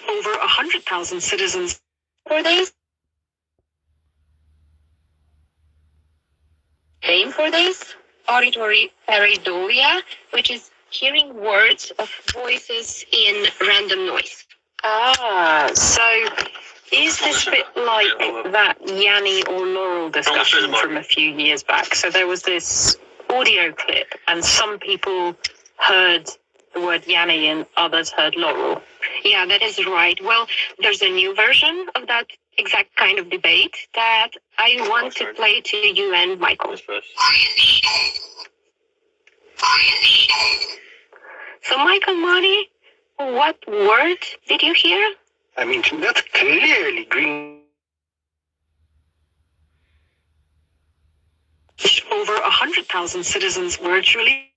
over 100,000 citizens for this. Name for this? Auditory pareidolia, which is hearing words of voices in random noise. Ah, so is this a bit like that Yanni or Laurel discussion from a few years back? So there was this audio clip, and some people heard the word Yanni and others heard Laurel. Yeah, that is right. Well, there's a new version of that exact kind of debate that I want to play to you and Michael. So, Michael, Marty, what word did you hear? I mean, that's clearly green. Over 100,000 citizens virtually.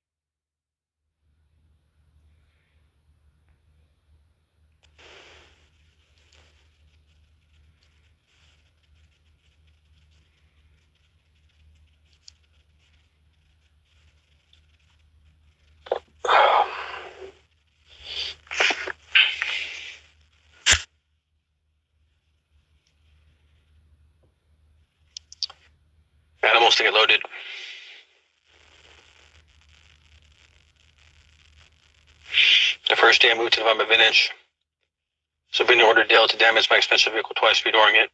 Animals to get loaded. The first day I moved to November Vintage. So Vinny ordered Dale to damage my expensive vehicle twice, redoring it.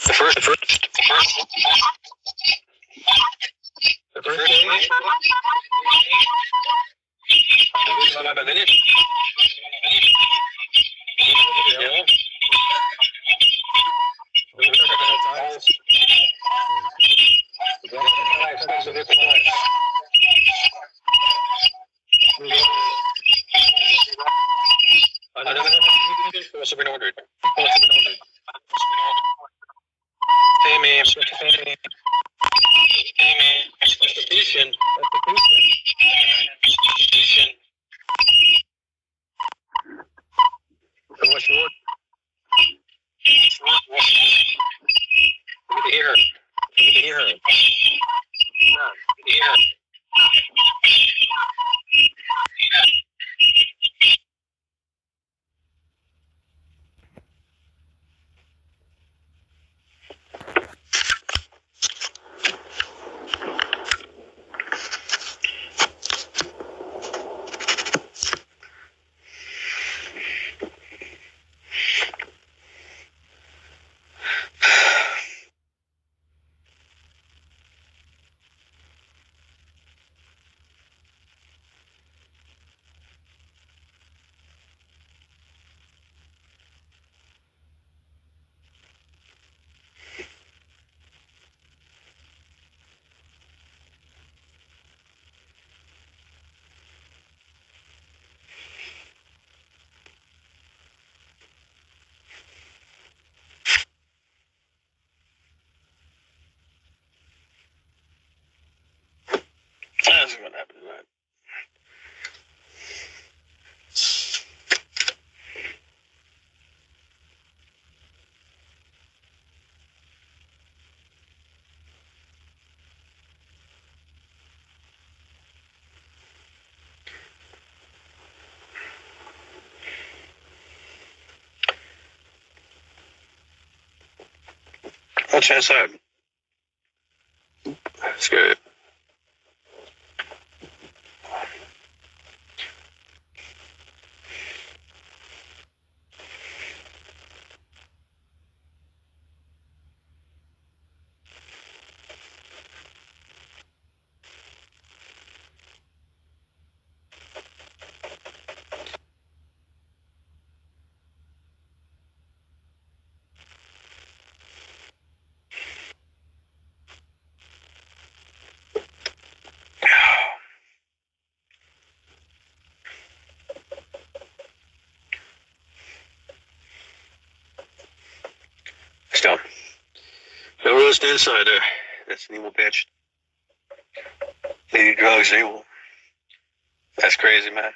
The first day. November Vintage. What's been ordered? Hey man, execution. So what's your order? Let me hear her. Let me hear her. Yeah. That's what happened to that. What's inside? That's good. Still. No roast inside there. That's an evil bitch. Lady drugs evil. That's crazy, man.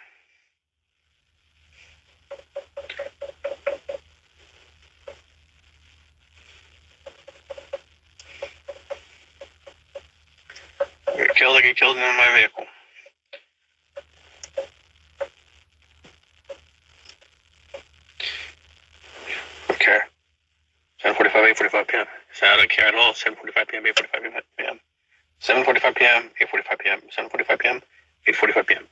You're a killer. I get killed in my vehicle. Okay. 7:45, 8:45 p.m. So I don't care at all. 7:45 p.m., 8:45 p.m. 7:45 p.m., 8:45 p.m. 7:45 p.m., 8:45 p.m.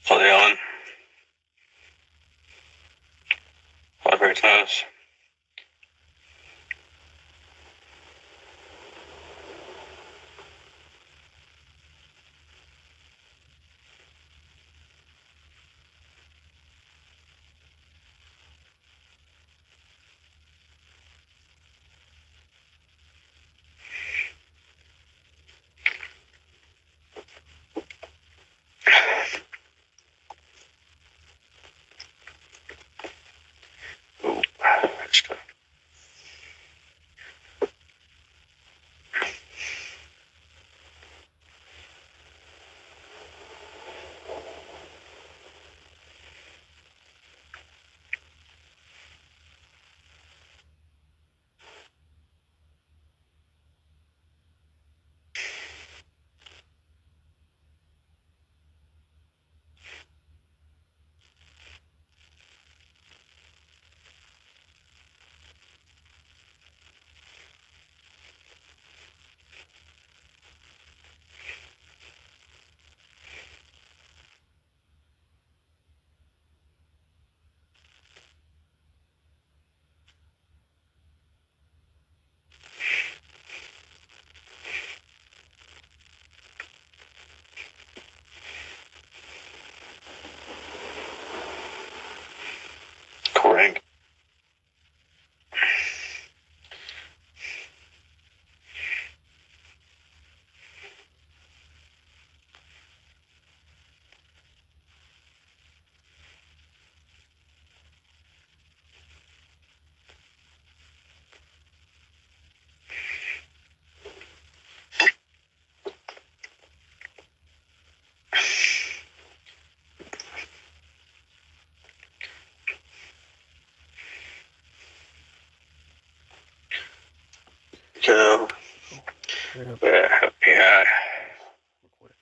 So they on. Vibrates nose. Ooh, that's good. Correct. So, Right up. yeah. Real quick.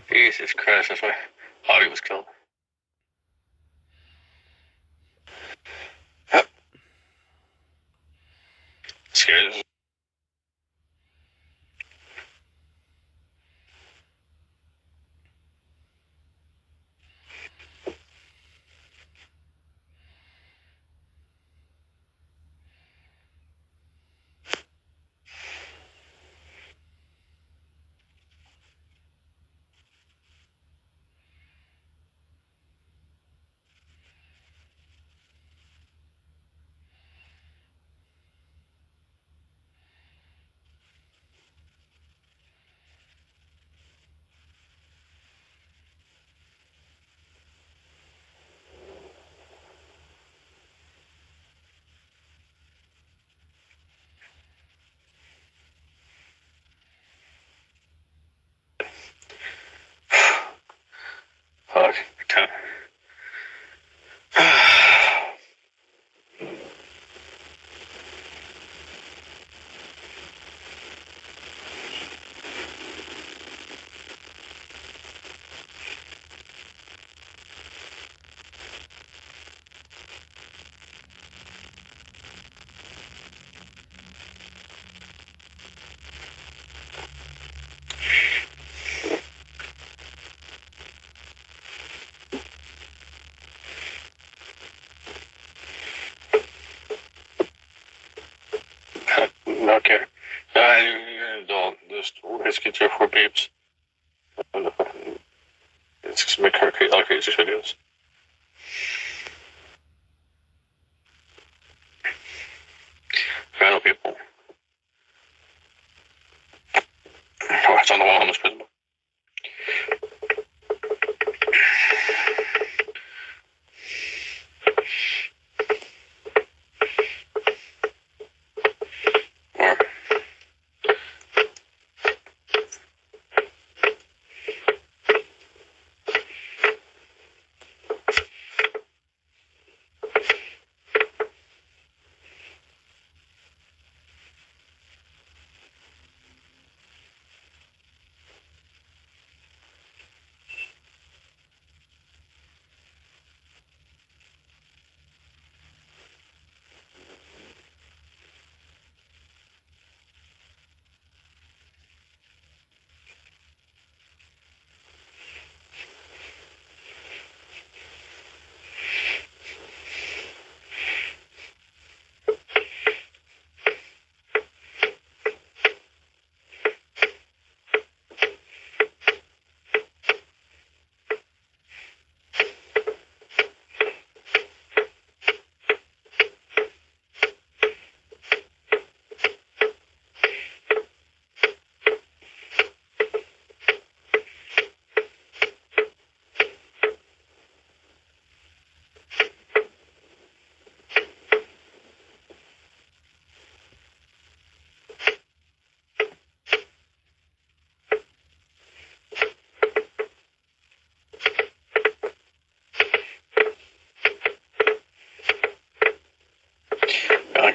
Jesus Christ, that's why Hobby was killed. Yep. Scared. Fuck. Time. Okay. You're an adult. Just risk it for babes. It's just make her create all crazy videos. Random people. Oh, it's on the wall in this prison. Or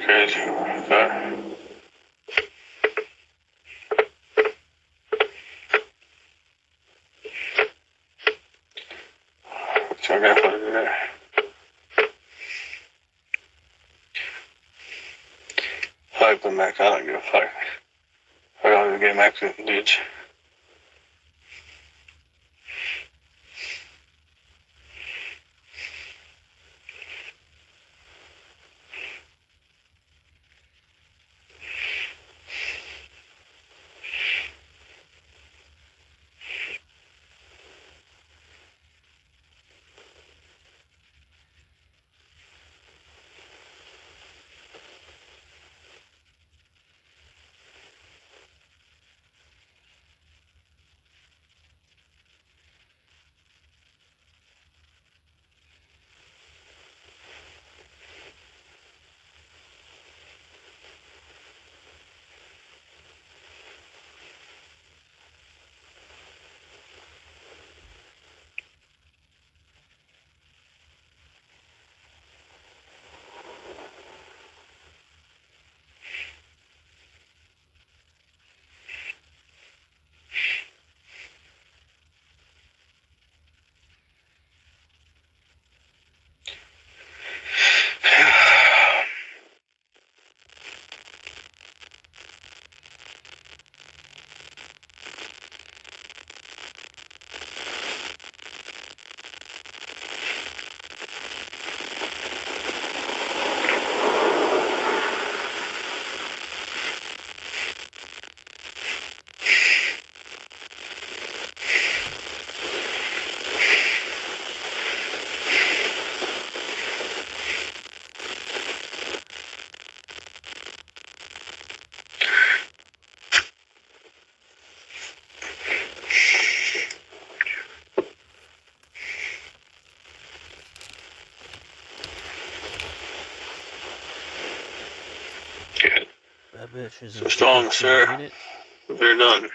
crazy. But so I gotta put it in there. Fuck the Mac, I don't give a fuck. I don't even get Mac in the ditch. Good. That bitch is So strong, sir. unit, They're done.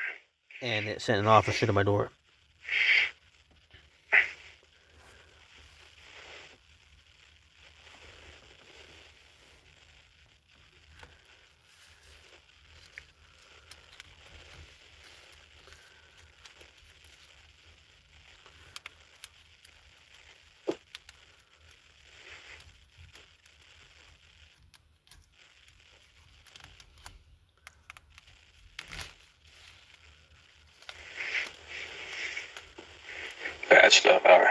and it sent an officer to my door. Bad stuff, Howard.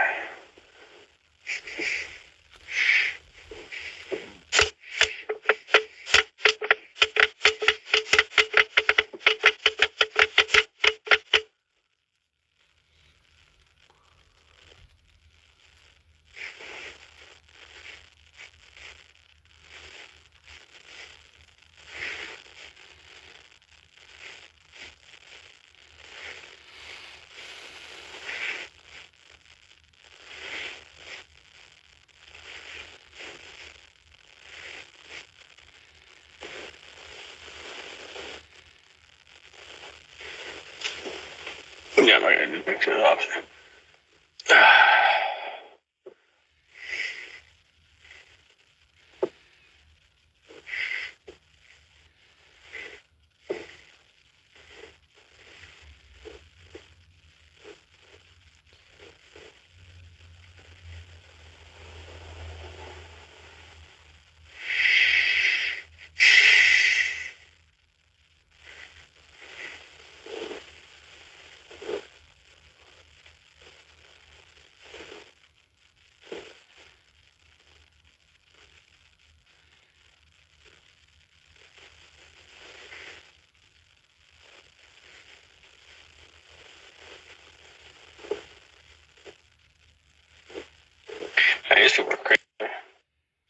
Yeah, I'm not gonna do mix it up. Hey, this people are crazy.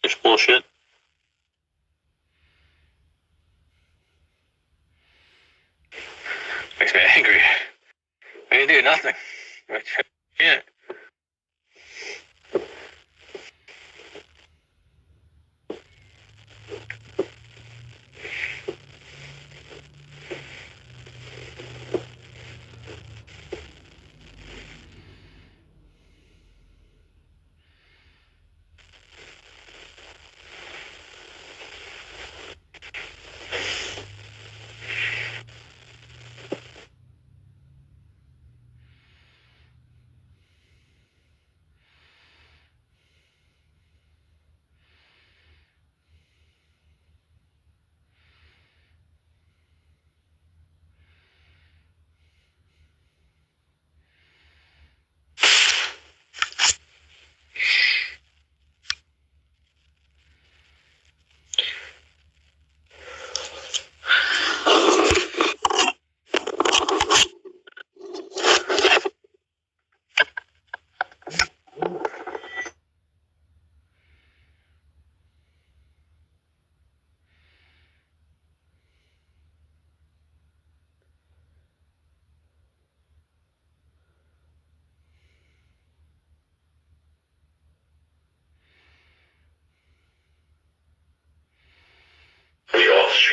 It's bullshit. Makes me angry. I didn't do nothing. Yeah.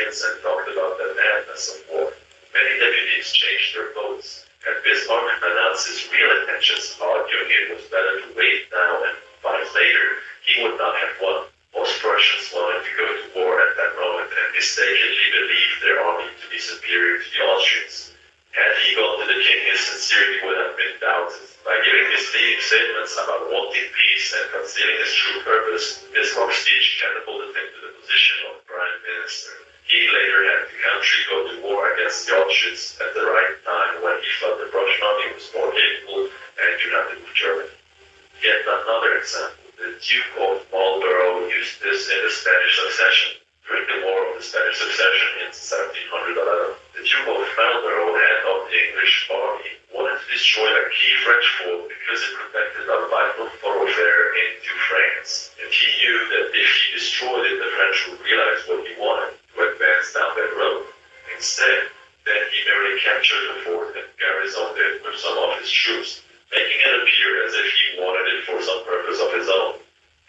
opinions and talked about the madness of war. Many deputies changed their votes, and Bismarck announced his real intentions, arguing it was better to wait now and fight later. He would not have won. Most Prussians wanted to go to war at that moment and mistakenly believed their army to be superior to the Austrians. Had he gone to the king, his sincerity would have been doubted. By giving misleading statements about wanting peace and concealing his true purpose, Bismarck's speech catapulted him to the position of prime minister. He later had the country go to war against the Austrians at the right time when he felt the Prussian army was more capable and united with Germany. Yet another example, the Duke of Marlborough used this in the Spanish succession. During the War of the Spanish Succession in 1711, the Duke of Marlborough, head of the English army, wanted to destroy a key French fort because it protected a vital thoroughfare into France. And he knew that if he destroyed it, the French would realize what he wanted, to advance down that road. Instead, then he merely captured the fort and garrisoned it with some of his troops, making it appear as if he wanted it for some purpose of his own.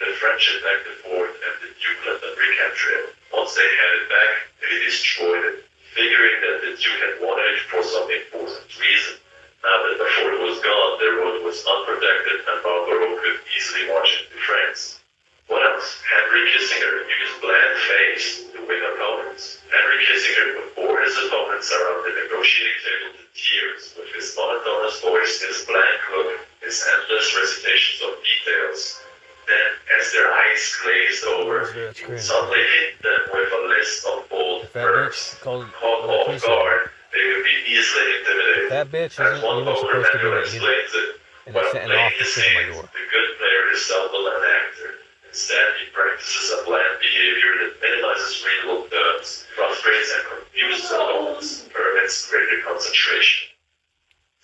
The French attacked the fort and the Duke let them recapture it. Once they had it back, they destroyed it, figuring that the Duke had wanted it for some important reason. Now that the fort was gone, the road was unprotected and Marlborough could easily march into France. What else? Henry Kissinger used bland face to win opponents. Henry Kissinger would bore his opponents around the negotiating table to tears with his monotonous voice, his blank look, his endless recitations of details. Then, as their eyes glazed over, he would suddenly hit them with a list of bold verbs. Caught off guard, they would be easily intimidated. That bitch As isn't one even poker supposed to be never that explains it, and when it's setting playing off the his shit on my hand, door. the good player is seldom an actor. Instead, he practices a bland behavior that minimizes readable terms, frustrates and confuses opponents, permits greater concentration.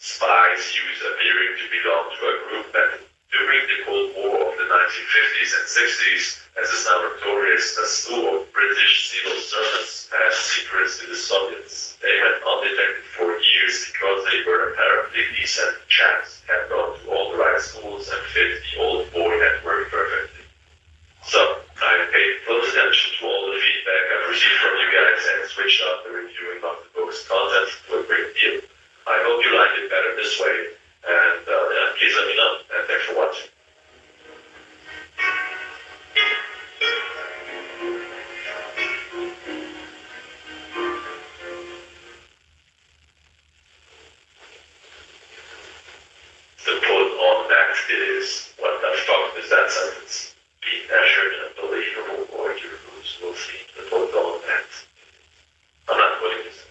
Spies use appearing to belong to a group that, during the Cold War of the 1950s and 60s, as is now notorious, a slew of British civil servants passed secrets to the Soviets. They went undetected for years because they were apparently decent chaps, had gone to all the right schools and fit the old boy network perfectly. So, I paid close attention to all the feedback I've received from you guys and switched up the reviewing of the book's content to a great deal. I hope you like it better this way, and please let me know, and thanks for watching. The quote on that is, what the fuck is that sentence? Be measured and believable, or your roots will see. The quote on that. I'm not quoting this.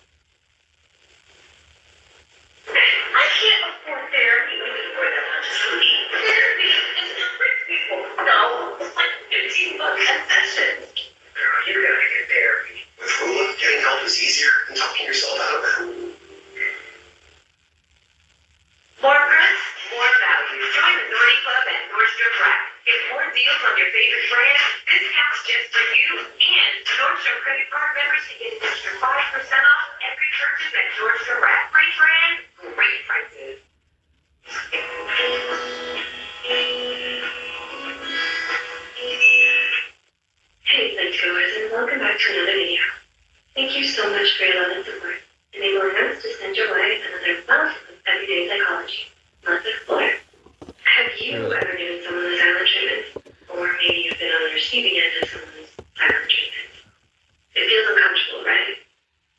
I can't afford therapy even more than I'm just sleep. Therapy is for people. No, it's like $15 a session. Girl, you gotta get therapy. With Hula, getting help is easier than talking yourself out of it. More breaths, more value. Join the Naughty Club at Nordstrom Rack. Get more deals on your favorite brand, discounts just for you, and Nordstrom credit card members can get an extra 5% off every purchase at Nordstrom Rack. Great brand, great prices. Hey, Pledgegoers, and welcome back to another video. Thank you so much for your love and support, enabling us to send your way another bout of everyday psychology. Let's explore. Have you ever given someone a silent treatment? Or maybe you've been on the receiving end of someone's silent treatment. It feels uncomfortable, right?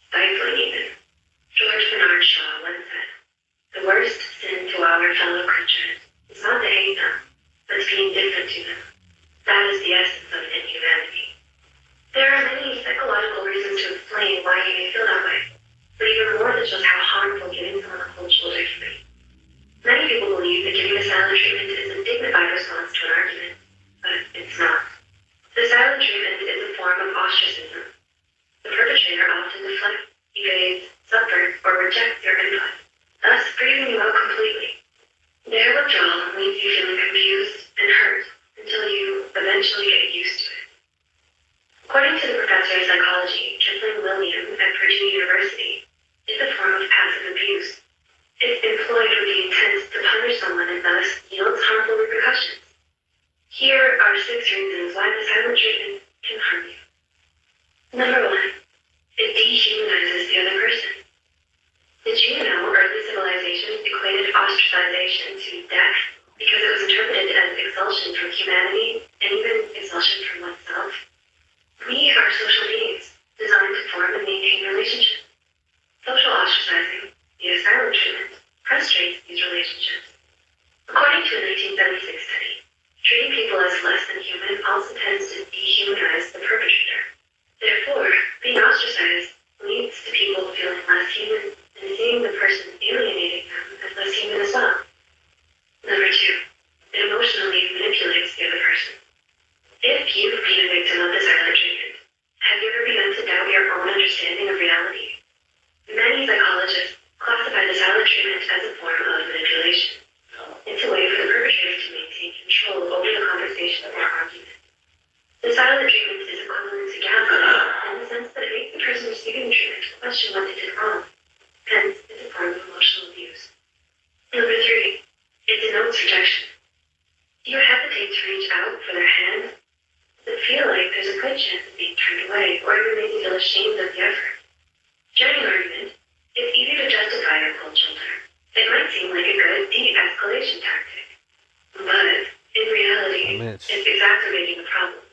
Stifling even. George Bernard Shaw once said, "The worst sin to our fellow creatures is not to hate them, but to be indifferent to them. That is the essence of inhumanity." There are many psychological reasons to explain why you may feel that way, but even more than just how harmful giving someone a cold shoulder can be. Many people believe that giving a silent treatment is a dignified response to an argument, but it's not. The silent treatment is a form of ostracism. The perpetrator often deflects, evades, subverts, or rejects your input, thus freezing you out completely. Their withdrawal leaves you feeling confused and hurt until you eventually get used to it. According to the professor of psychology, Kipling William at Purdue University, it's a form of passive abuse. It's employed with the intent to punish someone and thus yields harmful repercussions. Here are 6 reasons why the silent treatment can harm you. Number 1. It treatment is equivalent to gaslighting in the sense that it makes the person receiving the treatment question what they did wrong. Hence, it's a form of emotional abuse. Number 3, it denotes rejection. Do you hesitate to reach out for their hand? Does it feel like there's a good chance of being turned away, or even make you feel ashamed of the effort? During an argument, it's easy to justify your cold shoulder. It might seem like a good de-escalation tactic, but in reality, it's exacerbating the problem.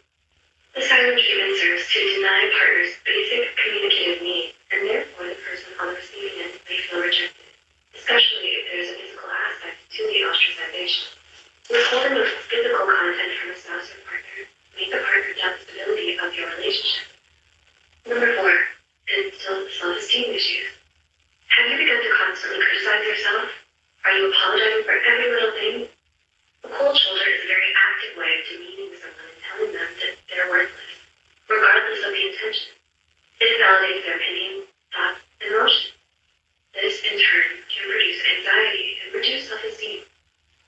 The silent treatment serves to deny partners basic communicative needs, and therefore the person on the receiving end may feel rejected, especially if there's a physical aspect to the ostracization. Withholding of physical content from a spouse or partner make the partner doubt the stability of your relationship. Number 4, it instills self-esteem issues. Have you begun to constantly criticize yourself? Are you apologizing for every little thing? A cold shoulder is a very active way of demeaning someone and telling them that they're worthless, regardless of the intention. It invalidates their opinion, thoughts, and emotions. This, in turn, can produce anxiety and reduce self-esteem.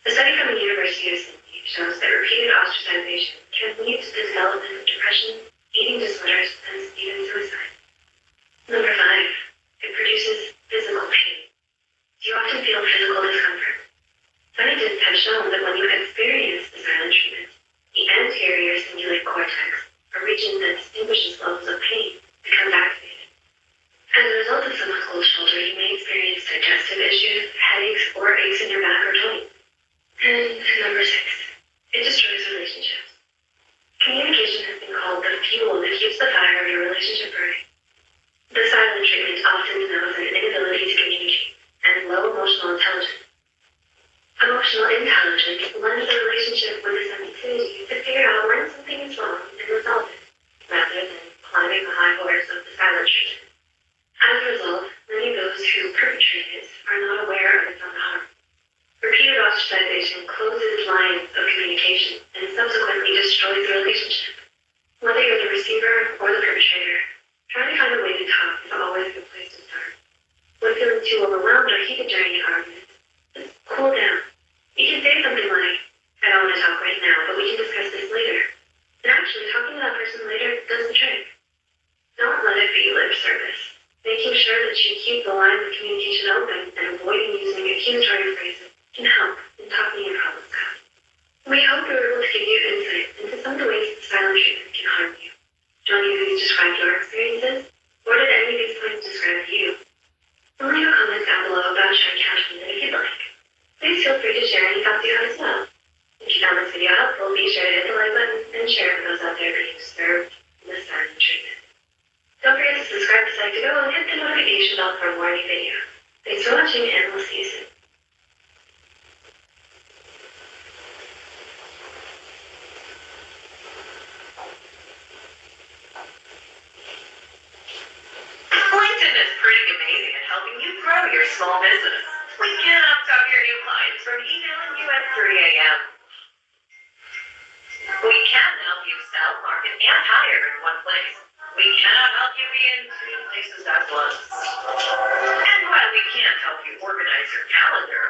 A study from the University of Sydney shows that repeated ostracization can lead to the development of depression, eating disorders, and even suicide. Number 5, it produces physical pain. Do you often feel physical discomfort? Scientists have shown that when you experience the silent treatment, the anterior cingulate cortex, a region that distinguishes levels of pain, becomes activated. As a result of someone's cold shoulder, you may experience digestive issues, headaches, or aches in your back or joints. And number 6, it destroys relationships. Communication has been called the fuel that keeps the fire of your relationship burning. The silent treatment often denotes an inability to communicate and low emotional intelligence. Emotional intelligence lends the relationship with a sensitivity to figure out when something is wrong and resolve it, rather than climbing the high horse of the silent treatment. As a result, many of those who perpetrate it are not aware of its own harm. Repeated ostracization closes lines of communication and subsequently destroys the relationship. Whether you're the receiver or the perpetrator, trying to find a way to talk is always a good place to start. When feeling too overwhelmed or heated during an argument, just cool down. You can say something like, I don't want to talk right now, but we can discuss this later. And actually, talking to that person later does the trick. Don't let it be lip service. Making sure that you keep the lines of communication open and avoiding using accusatory phrases can help in talking your problems out. We hope we were able to give you insight into some of the ways that silent treatment can harm you. Do any of these describe your experiences? Or did any of these points describe you? Leave a comment down below about Shy Cashman if you'd like. Please feel free to share any thoughts you have as well. If you found this video helpful, be sure to hit the like button and share it with those out there being served the silent treatment. Don't forget to subscribe to Psych2Go and hit the notification bell for more new videos. Thanks for watching, and we'll see you soon. LinkedIn is pretty amazing at helping you grow your small business. We cannot stop your new clients from emailing you at 3 a.m. We can help you sell, market, and hire in one place. We cannot help you be in 2 places at once. And while we can't help you organize your calendar,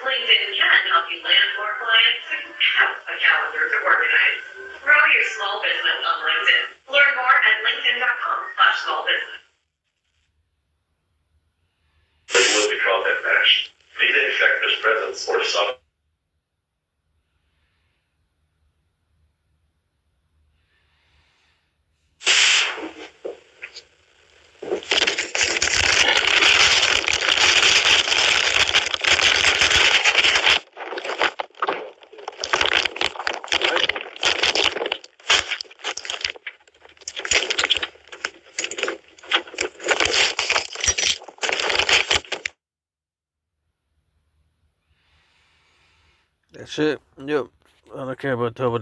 LinkedIn can help you land more clients who have a calendar to organize. Grow your small business on LinkedIn. Learn more at linkedin.com/smallbusiness. Will be content matched. Be the effective presence or some. That's it. Yep. I don't care about Toba.